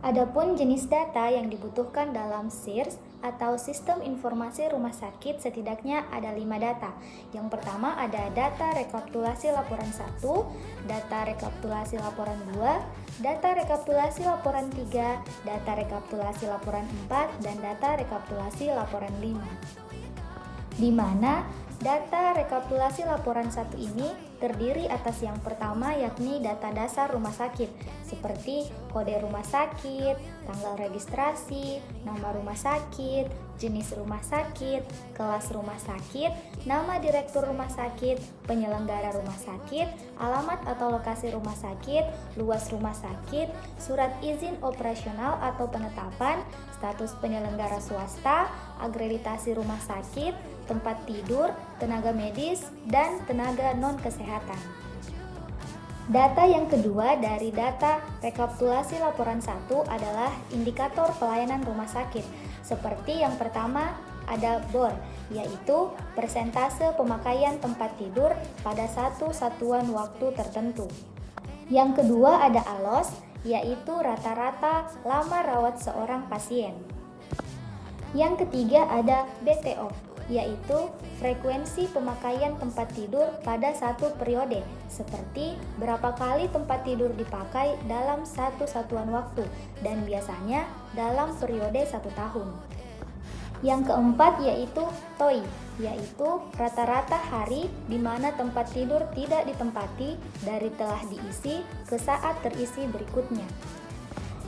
Adapun jenis data yang dibutuhkan dalam SIRS atau Sistem Informasi Rumah Sakit setidaknya ada 5 data. Yang pertama ada data rekapitulasi laporan 1, data rekapitulasi laporan 2, data rekapitulasi laporan 3, data rekapitulasi laporan 4, dan data rekapitulasi laporan 5. Di mana data rekapitulasi laporan 1 ini terdiri atas yang pertama yakni data dasar rumah sakit seperti kode rumah sakit, tanggal registrasi, nama rumah sakit, jenis rumah sakit, kelas rumah sakit, nama direktur rumah sakit, penyelenggara rumah sakit, alamat atau lokasi rumah sakit, luas rumah sakit, surat izin operasional atau penetapan, status penyelenggara swasta, akreditasi rumah sakit, tempat tidur, tenaga medis, dan tenaga non-kesehatan. Data yang kedua dari data rekapitulasi laporan 1 adalah indikator pelayanan rumah sakit. Seperti yang pertama ada BOR, yaitu persentase pemakaian tempat tidur pada satu satuan waktu tertentu. Yang kedua ada ALOS, yaitu rata-rata lama rawat seorang pasien. Yang ketiga ada BTO, yaitu frekuensi pemakaian tempat tidur pada satu periode, seperti berapa kali tempat tidur dipakai dalam satu satuan waktu, dan biasanya dalam periode 1 tahun. Yang keempat yaitu TOI, yaitu rata-rata hari di mana tempat tidur tidak ditempati dari telah diisi ke saat terisi berikutnya.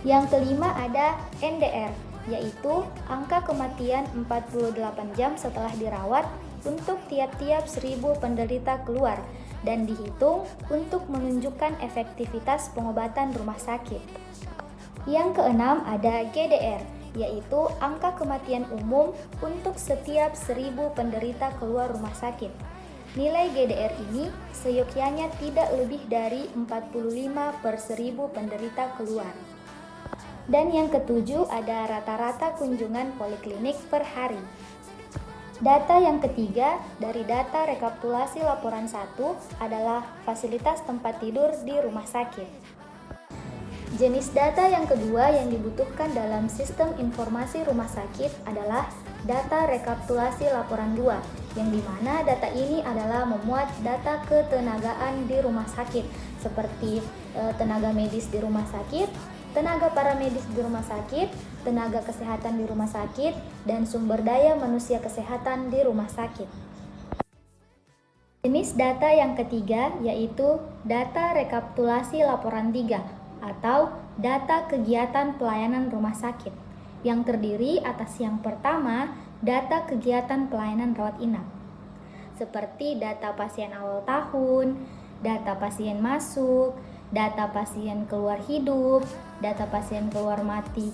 Yang kelima ada NDR, yaitu angka kematian 48 jam setelah dirawat untuk tiap-tiap 1000 penderita keluar dan dihitung untuk menunjukkan efektivitas pengobatan rumah sakit. Yang keenam ada GDR, yaitu angka kematian umum untuk setiap 1000 penderita keluar rumah sakit. Nilai GDR ini seyogyanya tidak lebih dari 45 per 1000 penderita keluar. Dan yang ketujuh ada rata-rata kunjungan poliklinik per hari. Data yang ketiga dari data rekapitulasi laporan 1 adalah fasilitas tempat tidur di rumah sakit. Jenis data yang kedua yang dibutuhkan dalam sistem informasi rumah sakit adalah data rekapitulasi laporan 2, yang dimana data ini adalah memuat data ketenagaan di rumah sakit, seperti tenaga medis di rumah sakit, tenaga paramedis di rumah sakit, tenaga kesehatan di rumah sakit, dan sumber daya manusia kesehatan di rumah sakit. Jenis data yang ketiga yaitu data rekapitulasi laporan 3 atau data kegiatan pelayanan rumah sakit, yang terdiri atas yang pertama data kegiatan pelayanan rawat inap, seperti data pasien awal tahun, data pasien masuk, data pasien keluar hidup, data pasien keluar mati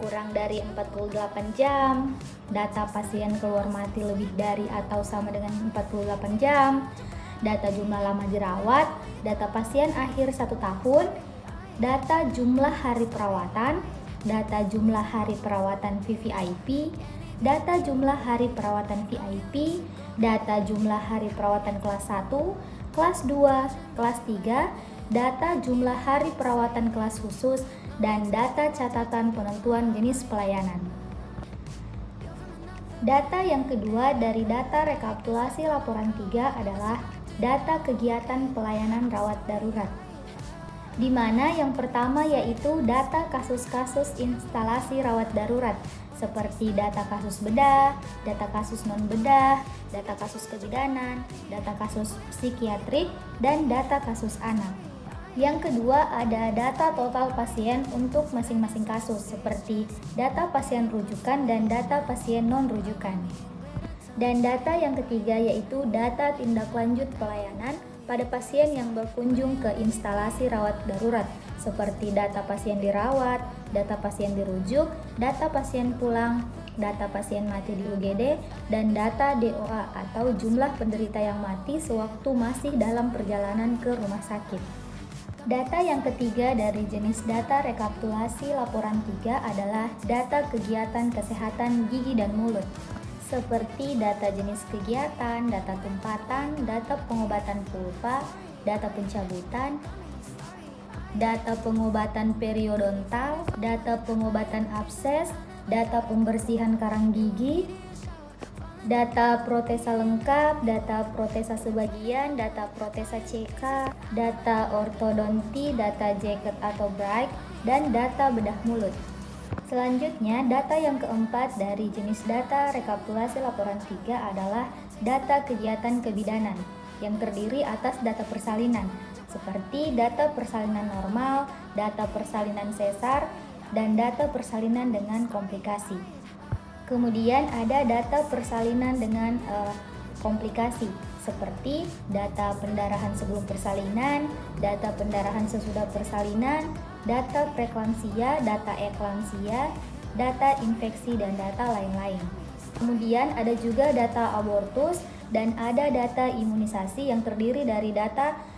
kurang dari 48 jam, data pasien keluar mati lebih dari atau sama dengan 48 jam, data jumlah lama dirawat, data pasien akhir 1 tahun, data jumlah hari perawatan, data jumlah hari perawatan VVIP, data jumlah hari perawatan VIP, data jumlah hari perawatan kelas 1, kelas 2, kelas 3, data jumlah hari perawatan kelas khusus, dan data catatan penentuan jenis pelayanan. Data yang kedua dari data rekapitulasi laporan 3 adalah data kegiatan pelayanan rawat darurat, di mana yang pertama yaitu data kasus-kasus instalasi rawat darurat, seperti data kasus bedah, data kasus non-bedah, data kasus kebidanan, data kasus psikiatrik, dan data kasus anak. Yang kedua ada data total pasien untuk masing-masing kasus, seperti data pasien rujukan dan data pasien non-rujukan. Dan data yang ketiga yaitu data tindak lanjut pelayanan pada pasien yang berkunjung ke instalasi rawat darurat, seperti data pasien dirawat, data pasien dirujuk, data pasien pulang, data pasien mati di UGD, dan data DOA atau jumlah penderita yang mati sewaktu masih dalam perjalanan ke rumah sakit. Data yang ketiga dari jenis data rekapitulasi laporan 3 adalah data kegiatan kesehatan gigi dan mulut, seperti data jenis kegiatan, data tempatan, data pengobatan pulpa, data pencabutan, data pengobatan periodontal, data pengobatan abses, data pembersihan karang gigi, data protesa lengkap, data protesa sebagian, data protesa CK, data ortodonti, data jaket atau brace, dan data bedah mulut. Selanjutnya, data yang keempat dari jenis data rekapitulasi laporan 3 adalah data kegiatan kebidanan yang terdiri atas data persalinan seperti data persalinan normal, data persalinan sesar, dan data persalinan dengan komplikasi. Kemudian ada data persalinan dengan komplikasi seperti data pendarahan sebelum persalinan, data pendarahan sesudah persalinan, data preeklamsia, data eklamsia, data infeksi, dan data lain-lain. Kemudian ada juga data abortus dan ada data imunisasi yang terdiri dari data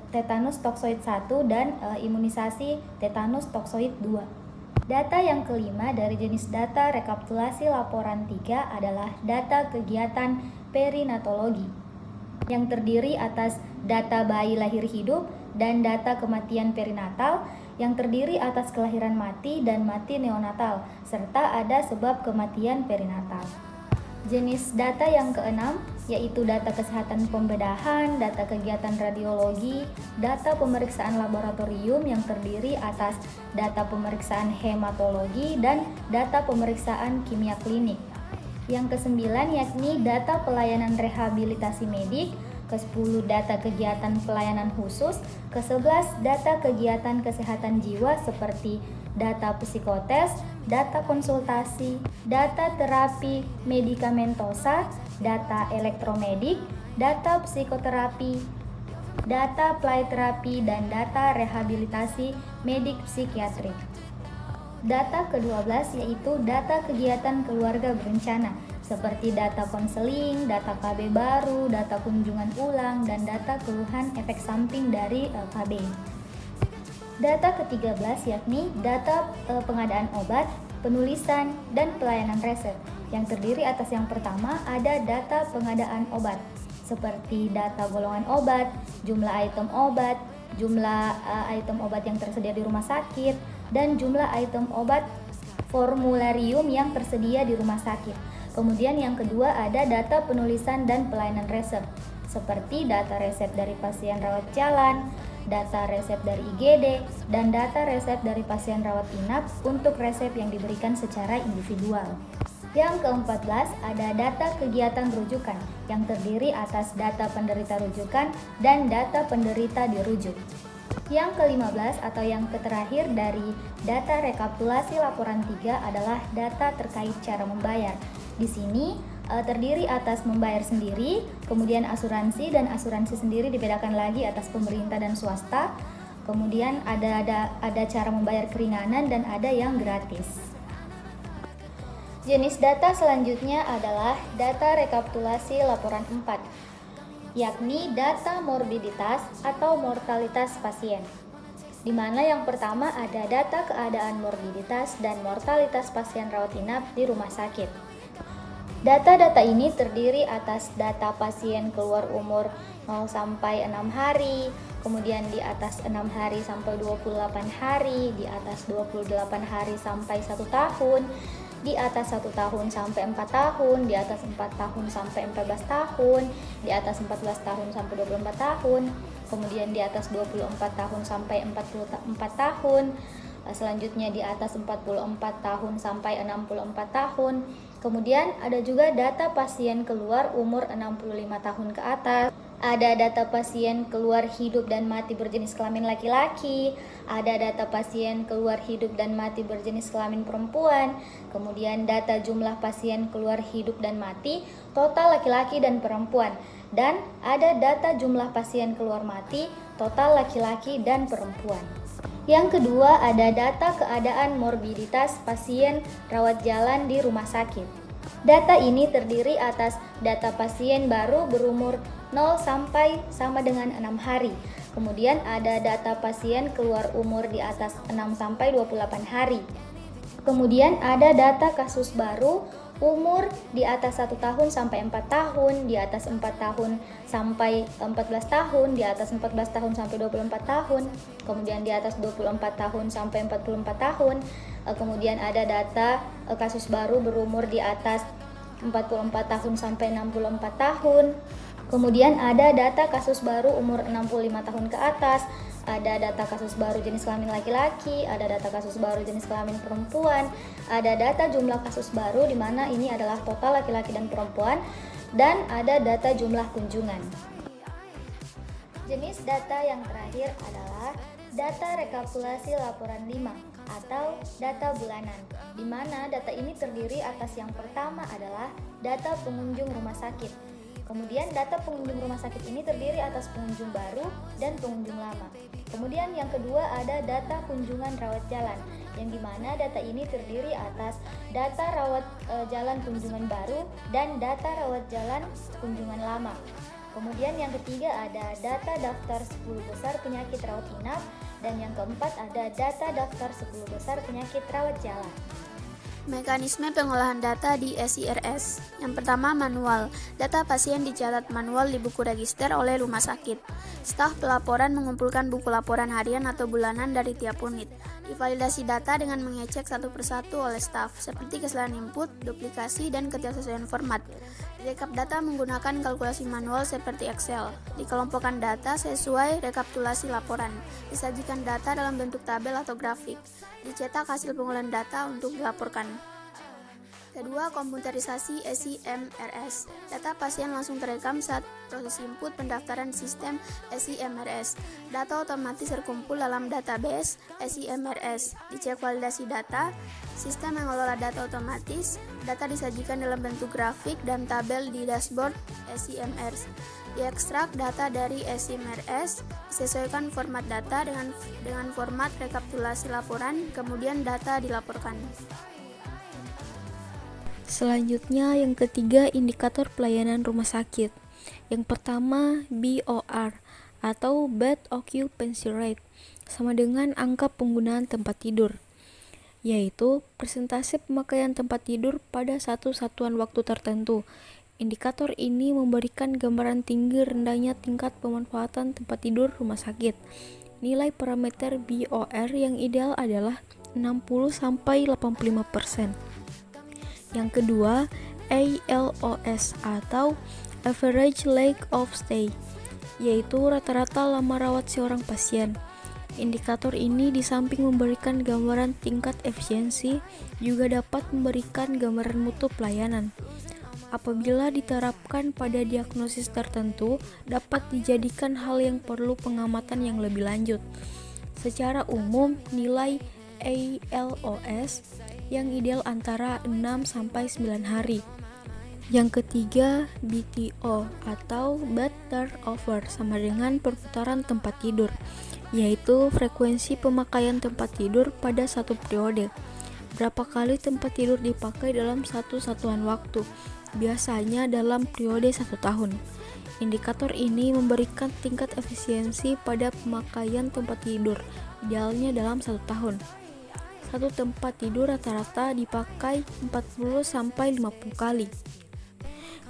tetanus toksoid 1 dan imunisasi tetanus toksoid 2. Data yang kelima dari jenis data rekapitulasi laporan 3 adalah data kegiatan perinatologi yang terdiri atas data bayi lahir hidup dan data kematian perinatal yang terdiri atas kelahiran mati dan mati neonatal serta ada sebab kematian perinatal. Jenis data yang keenam yaitu data kesehatan pembedahan, data kegiatan radiologi, data pemeriksaan laboratorium yang terdiri atas data pemeriksaan hematologi dan data pemeriksaan kimia klinik. Yang kesembilan yakni data pelayanan rehabilitasi medik, ke-10 data kegiatan pelayanan khusus, ke-11 data kegiatan kesehatan jiwa seperti data psikotes, data konsultasi, data terapi medikamentosa, data elektromedik, data psikoterapi, data play terapi, dan data rehabilitasi medik psikiatrik. Data ke-12 yaitu data kegiatan keluarga berencana seperti data konseling, data KB baru, data kunjungan ulang, dan data keluhan efek samping dari KB. Data ke-13 yakni data pengadaan obat, penulisan, dan pelayanan resep yang terdiri atas yang pertama ada data pengadaan obat seperti data golongan obat, jumlah item obat, jumlah item obat yang tersedia di rumah sakit, dan jumlah item obat formularium yang tersedia di rumah sakit. Kemudian yang kedua ada data penulisan dan pelayanan resep seperti data resep dari pasien rawat jalan, data resep dari IGD, dan data resep dari pasien rawat inap untuk resep yang diberikan secara individual. Yang ke-14 ada data kegiatan rujukan yang terdiri atas data penderita rujukan dan data penderita dirujuk. Yang ke-15 atau yang terakhir dari data rekapitulasi laporan 3 adalah data terkait cara membayar. Di sini terdiri atas membayar sendiri, kemudian asuransi, dan asuransi sendiri dibedakan lagi atas pemerintah dan swasta. Kemudian ada cara membayar keringanan dan ada yang gratis. Jenis data selanjutnya adalah data rekapitulasi laporan 4, yakni data morbiditas atau mortalitas pasien. Di mana yang pertama ada data keadaan morbiditas dan mortalitas pasien rawat inap di rumah sakit. Data-data ini terdiri atas data pasien keluar umur 0 sampai 6 hari, kemudian di atas 6 hari sampai 28 hari, di atas 28 hari sampai 1 tahun, di atas 1 tahun sampai 4 tahun, di atas 4 tahun sampai 14 tahun, di atas 14 tahun sampai 24 tahun, kemudian di atas 24 tahun sampai 44 tahun, selanjutnya di atas 44 tahun sampai 64 tahun. Kemudian ada juga data pasien keluar umur 65 tahun ke atas. Ada data pasien keluar hidup dan mati berjenis kelamin laki-laki, ada data pasien keluar hidup dan mati berjenis kelamin perempuan, kemudian data jumlah pasien keluar hidup dan mati total laki-laki dan perempuan, dan ada data jumlah pasien keluar mati total laki-laki dan perempuan. Yang kedua ada data keadaan morbiditas pasien rawat jalan di rumah sakit. Data ini terdiri atas data pasien baru berumur 0 sampai sama dengan 6 hari. Kemudian ada data pasien keluar umur di atas 6 sampai 28 hari. Kemudian ada data kasus baru Umur di atas 1 tahun sampai 4 tahun, di atas 4 tahun sampai 14 tahun, di atas 14 tahun sampai 24 tahun, kemudian di atas 24 tahun sampai 44 tahun. Kemudian ada data kasus baru berumur di atas 44 tahun sampai 64 tahun. Kemudian ada data kasus baru umur 65 tahun ke atas, ada data kasus baru jenis kelamin laki-laki, ada data kasus baru jenis kelamin perempuan, ada data jumlah kasus baru di mana ini adalah total laki-laki dan perempuan, dan ada data jumlah kunjungan. Jenis data yang terakhir adalah data rekapitulasi laporan 5 atau data bulanan, di mana data ini terdiri atas yang pertama adalah data pengunjung rumah sakit. Kemudian data pengunjung rumah sakit ini terdiri atas pengunjung baru dan pengunjung lama. Kemudian yang kedua ada data kunjungan rawat jalan, yang dimana data ini terdiri atas data rawat jalan kunjungan baru dan data rawat jalan kunjungan lama. Kemudian yang ketiga ada data daftar 10 besar penyakit rawat inap, dan yang keempat ada data daftar 10 besar penyakit rawat jalan. Mekanisme pengolahan data di SIRS. Yang pertama, manual. Data pasien dicatat manual di buku register oleh rumah sakit. Staf pelaporan mengumpulkan buku laporan harian atau bulanan dari tiap unit. Divalidasi data dengan mengecek satu persatu oleh staf, seperti kesalahan input, duplikasi, dan ketidaksesuaian format. Rekap data menggunakan kalkulasi manual seperti Excel. Dikelompokkan data sesuai rekapitulasi laporan. Disajikan data dalam bentuk tabel atau grafik. Dicetak hasil pengolahan data untuk dilaporkan. Kedua, komputerisasi SIMRS. Data pasien langsung terekam saat proses input pendaftaran sistem SIMRS. Data otomatis terkumpul dalam database SIMRS. Dicek validasi data, sistem mengelola data otomatis, data disajikan dalam bentuk grafik dan tabel di dashboard SIMRS. Diekstrak data dari SIMRS, disesuaikan format data dengan format rekapitulasi laporan, kemudian data dilaporkan. Selanjutnya yang ketiga, indikator pelayanan rumah sakit. Yang pertama BOR atau Bed Occupancy Rate, sama dengan angka penggunaan tempat tidur, yaitu persentase pemakaian tempat tidur pada satu satuan waktu tertentu. Indikator ini memberikan gambaran tinggi rendahnya tingkat pemanfaatan tempat tidur rumah sakit. Nilai parameter BOR yang ideal adalah 60-85%. Yang kedua, ALOS atau Average Length of Stay, yaitu rata-rata lama rawat seorang pasien. Indikator ini di samping memberikan gambaran tingkat efisiensi, juga dapat memberikan gambaran mutu pelayanan. Apabila diterapkan pada diagnosis tertentu, dapat dijadikan hal yang perlu pengamatan yang lebih lanjut. Secara umum, nilai ALOS yang ideal antara 6-9 hari. Yang ketiga, BTO atau Bed Turnover, sama dengan perputaran tempat tidur, yaitu frekuensi pemakaian tempat tidur pada satu periode. Berapa kali tempat tidur dipakai dalam satu satuan waktu, biasanya dalam periode 1 tahun. Indikator ini memberikan tingkat efisiensi pada pemakaian tempat tidur, idealnya dalam 1 tahun. Satu tempat tidur rata-rata dipakai 40-50 kali.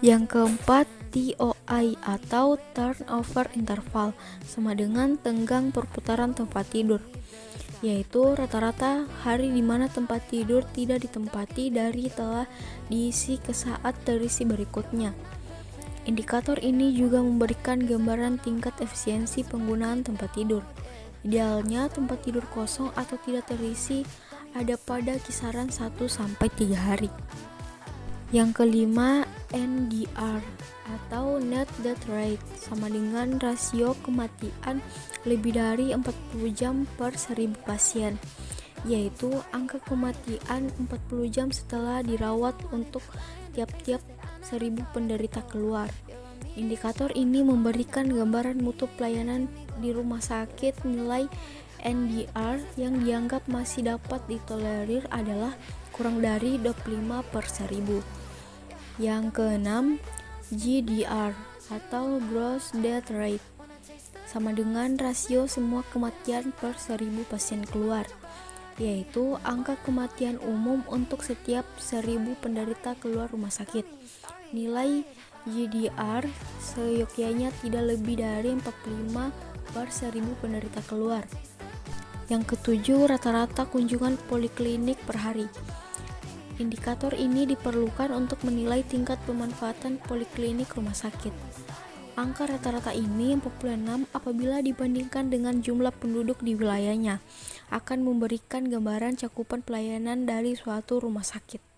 Yang keempat, TOI atau Turnover Interval, sama dengan tenggang perputaran tempat tidur, yaitu rata-rata hari di mana tempat tidur tidak ditempati dari telah diisi ke saat terisi berikutnya. Indikator ini juga memberikan gambaran tingkat efisiensi penggunaan tempat tidur. Idealnya tempat tidur kosong atau tidak terisi ada pada kisaran 1-3 hari. Yang kelima, NDR atau Net Death Rate, sama dengan rasio kematian lebih dari 40 jam per 1000 pasien, yaitu angka kematian 40 jam setelah dirawat untuk tiap-tiap 1000 penderita keluar. Indikator ini memberikan gambaran mutu pelayanan di rumah sakit. Nilai NDR yang dianggap masih dapat ditolerir adalah kurang dari 25 per 1000. Yang keenam, GDR atau Gross Death Rate, sama dengan rasio semua kematian per 1000 pasien keluar. yaitu angka kematian umum untuk setiap 1000 penderita keluar rumah sakit. Nilai GDR seyogyanya tidak lebih dari 45 per 1000 penderita keluar. Yang ketujuh, rata-rata kunjungan poliklinik per hari. Indikator ini diperlukan untuk menilai tingkat pemanfaatan poliklinik rumah sakit. Angka rata-rata ini 46 apabila dibandingkan dengan jumlah penduduk di wilayahnya, akan memberikan gambaran cakupan pelayanan dari suatu rumah sakit.